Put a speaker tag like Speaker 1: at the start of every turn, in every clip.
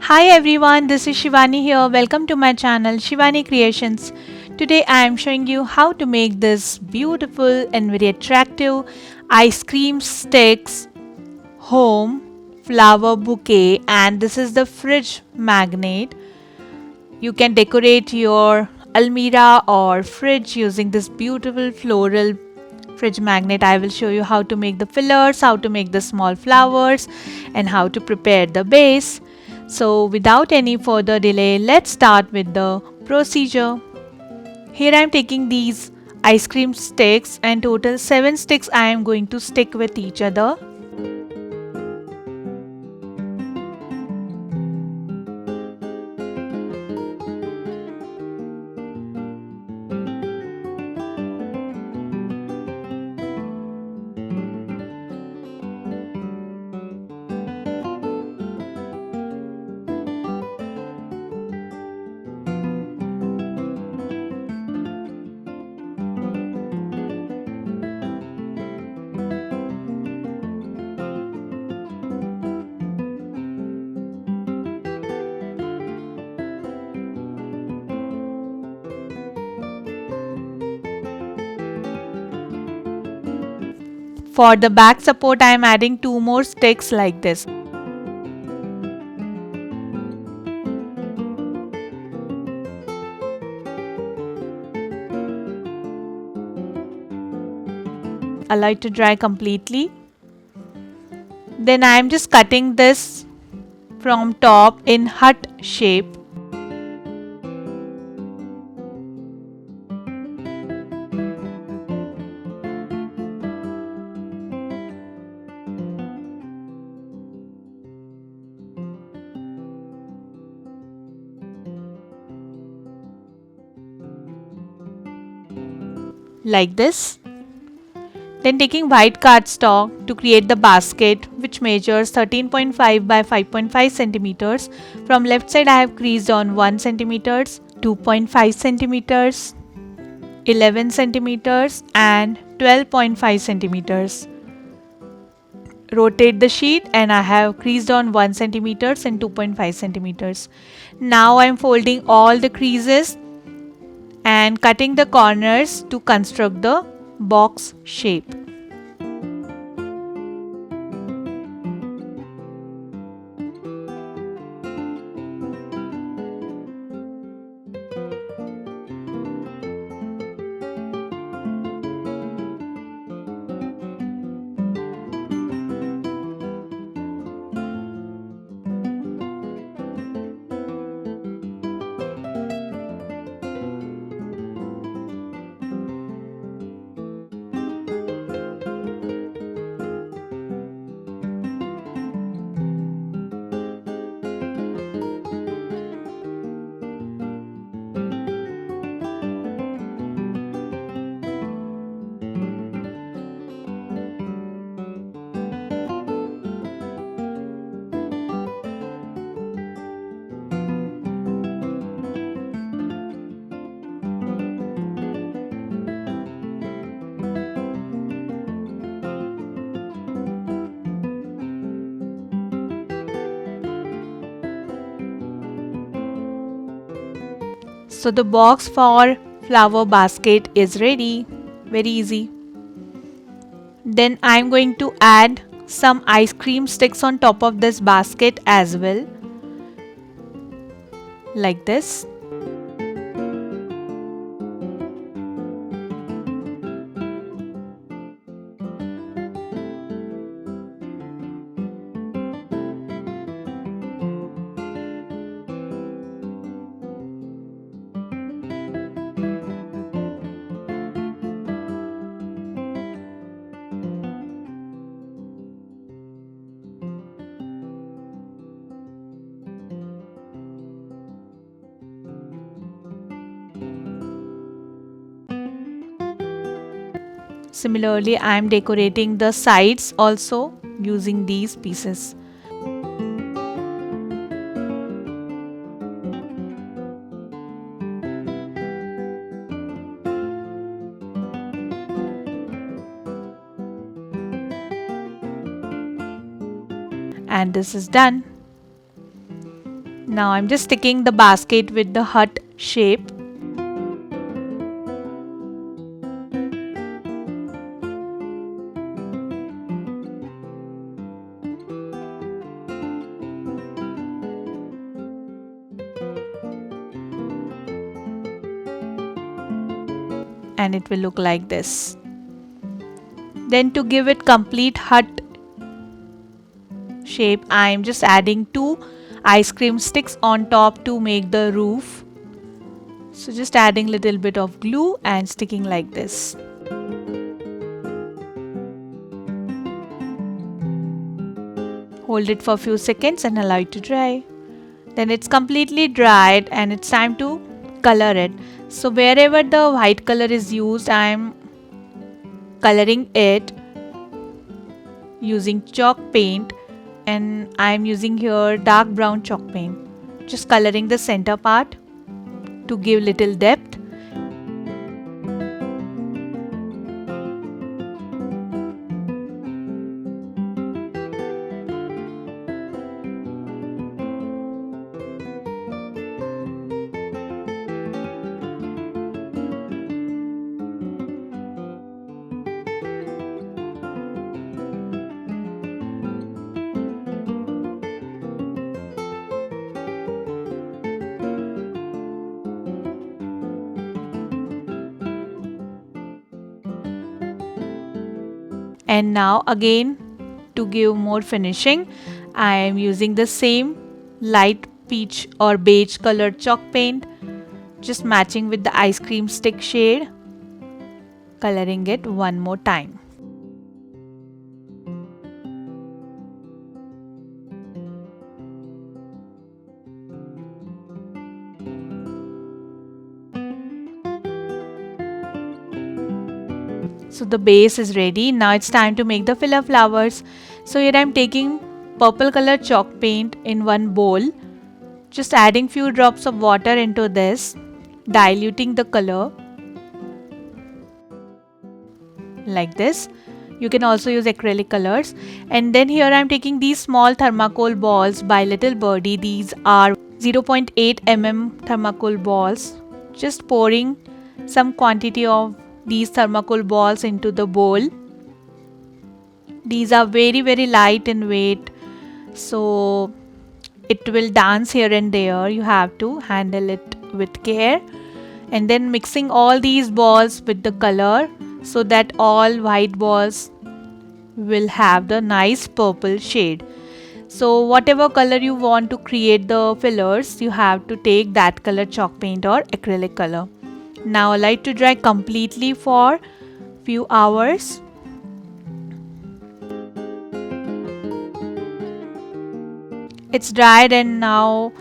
Speaker 1: Hi everyone, this is Shivani here. Welcome to my channel Shivani Creations. Today I am showing you how to make this beautiful and very attractive ice cream sticks home flower bouquet, and this is the fridge magnet. You can decorate your almirah or fridge using this beautiful floral fridge magnet. I will show you how to make the fillers, how to make the small flowers, and how to prepare the base. So without any further delay, let's start with the procedure. Here I am taking these ice cream sticks, and total 7 sticks I am going to stick with each other. For the back support, I am adding 2 more sticks like this. Allow it to dry completely. Then I am just cutting this from top in heart shape. Like this. Then taking white cardstock to create the basket, which measures 13.5 by 5.5 centimeters. From left side I have creased on 1 centimeters, 2.5 centimeters, 11 centimeters and 12.5 centimeters. Rotate the sheet and I have creased on 1 centimeters and 2.5 centimeters. Now I am folding all the creases and cutting the corners to construct the box shape. So the box for flower basket is ready. Very easy. Then I'm going to add some ice cream sticks on top of this basket as well. Like this. Similarly, I am decorating the sides also using these pieces. And this is done. Now I'm just sticking the basket with the heart shape. And it will look like this. Then to give it complete hut shape, I am just adding 2 ice cream sticks on top to make the roof. So just adding little bit of glue and sticking like this. Hold it for a few seconds and allow it to dry. Then it's completely dried and it's time to color it. So wherever the white color is used, I am coloring it using chalk paint, and I am using here dark brown chalk paint. Just coloring the center part to give little depth. And now again, to give more finishing, I am using the same light peach or beige colored chalk paint, just matching with the ice cream stick shade, coloring it one more time. So the base is ready. Now it's time to make the filler flowers. So here I'm taking purple color chalk paint in one bowl. Just adding few drops of water into this, diluting the color like this. You can also use acrylic colors. And then here I'm taking these small thermocol balls by Little Birdie. These are 0.8 mm thermocol balls. Just pouring some quantity of these thermocol balls into the bowl. These are very light in weight, so it will dance here and there. You have to handle it with care. And then mixing all these balls with the color so that all white balls will have the nice purple shade. So whatever color you want to create the fillers, you have to take that color chalk paint or acrylic color. Now allow it to dry completely for few hours. It's dried and now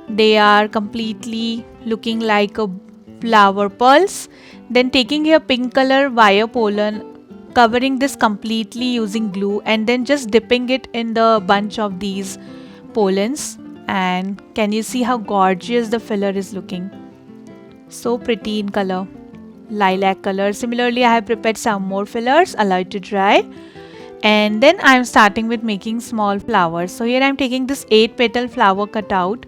Speaker 1: they are completely looking like a flower pulse. Then taking here pink color wire pollen, covering this completely using glue, and then just dipping it in the bunch of these pollens. And can you see how gorgeous the filler is looking? So pretty in color, lilac color. Similarly, I have prepared some more fillers, allow it to dry. And then I am starting with making small flowers. So here I am taking this 8 petal flower cutout,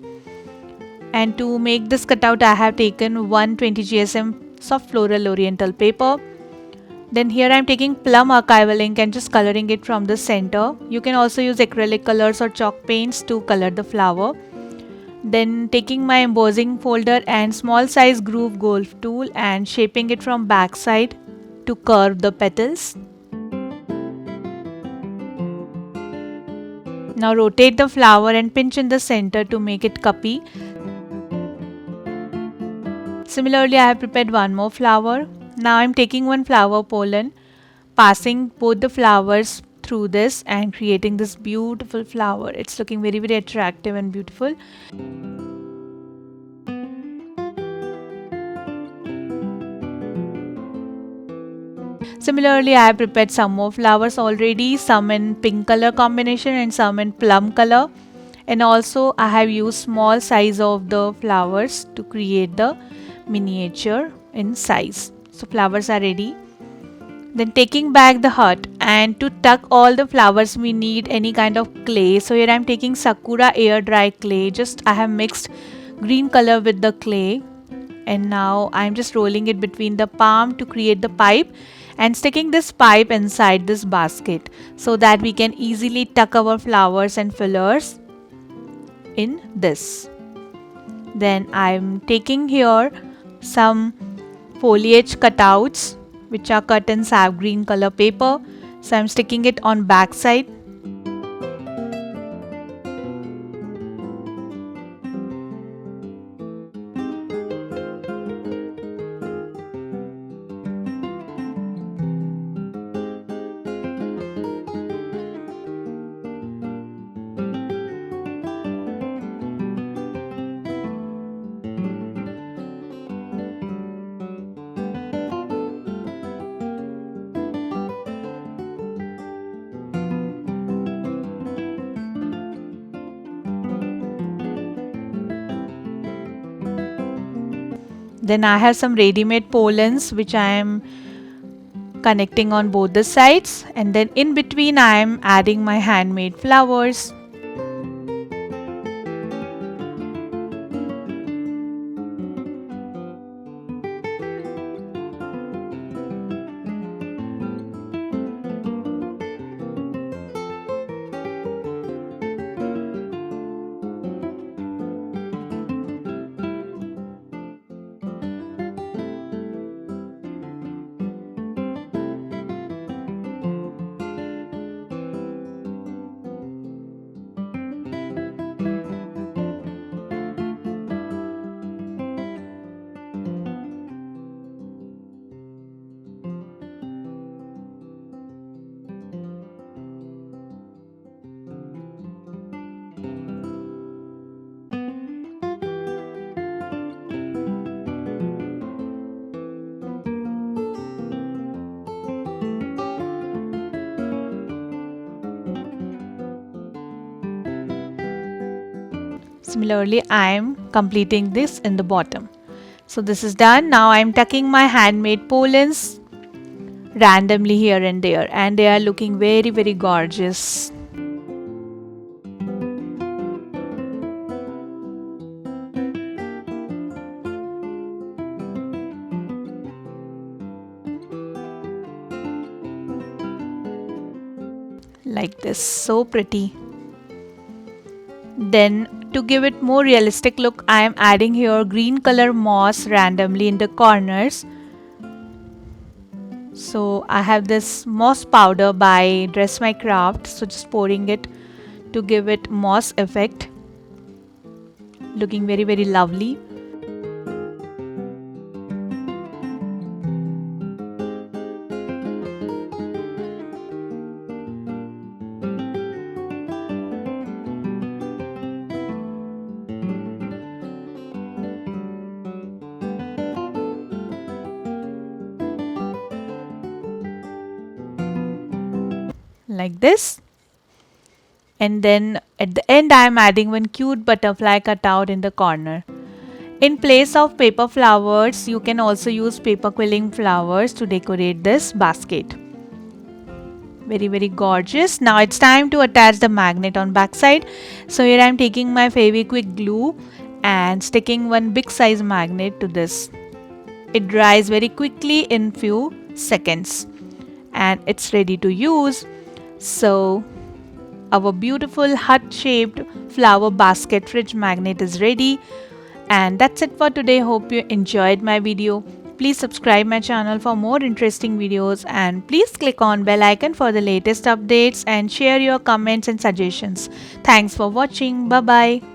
Speaker 1: and to make this cutout I have taken 120 GSM soft floral oriental paper. Then here I am taking plum archival ink and just coloring it from the center. You can also use acrylic colors or chalk paints to color the flower. Then taking my embossing folder and small size groove golf tool and shaping it from back side to curve the petals. Now rotate the flower and pinch in the center to make it cuppy. Similarly, I have prepared one more flower. Now I am taking one flower pollen, passing both the flowers through this and creating this beautiful flower. It's looking very attractive and beautiful. Similarly, I have prepared some more flowers already, some in pink color combination and some in plum color. And also I have used small size of the flowers to create the miniature in size. So flowers are ready. Then taking back the hut, and to tuck all the flowers we need any kind of clay. So here I'm taking Sakura air dry clay. Just I have mixed green color with the clay, and now I'm just rolling it between the palm to create the pipe and sticking this pipe inside this basket so that we can easily tuck our flowers and fillers in this. Then I'm taking here some foliage cutouts which are cut in sap green color paper. So I'm sticking it on back side. Then I have some ready-made pollens which I am connecting on both the sides, and then in between I am adding my handmade flowers. Similarly, I am completing this in the bottom. So this is done. Now I am tucking my handmade pollens randomly here and there, and they are looking very gorgeous. Like this, so pretty. Then to give it more realistic look, I am adding here green color moss randomly in the corners. So I have this moss powder by Dress My Craft, so just pouring it to give it moss effect, looking very lovely. Like this, and then at the end I am adding one cute butterfly cutout in the corner. In place of paper flowers, you can also use paper quilling flowers to decorate this basket. Very gorgeous. Now it's time to attach the magnet on backside. So here I am taking my Fevikwik glue and sticking one big size magnet to this. It dries very quickly in few seconds and it's ready to use. So our beautiful heart shaped flower basket fridge magnet is ready. And that's it for today. Hope you enjoyed my video. Please subscribe my channel for more interesting videos, and please click on bell icon for the latest updates and share your comments and suggestions. Thanks for watching. Bye bye.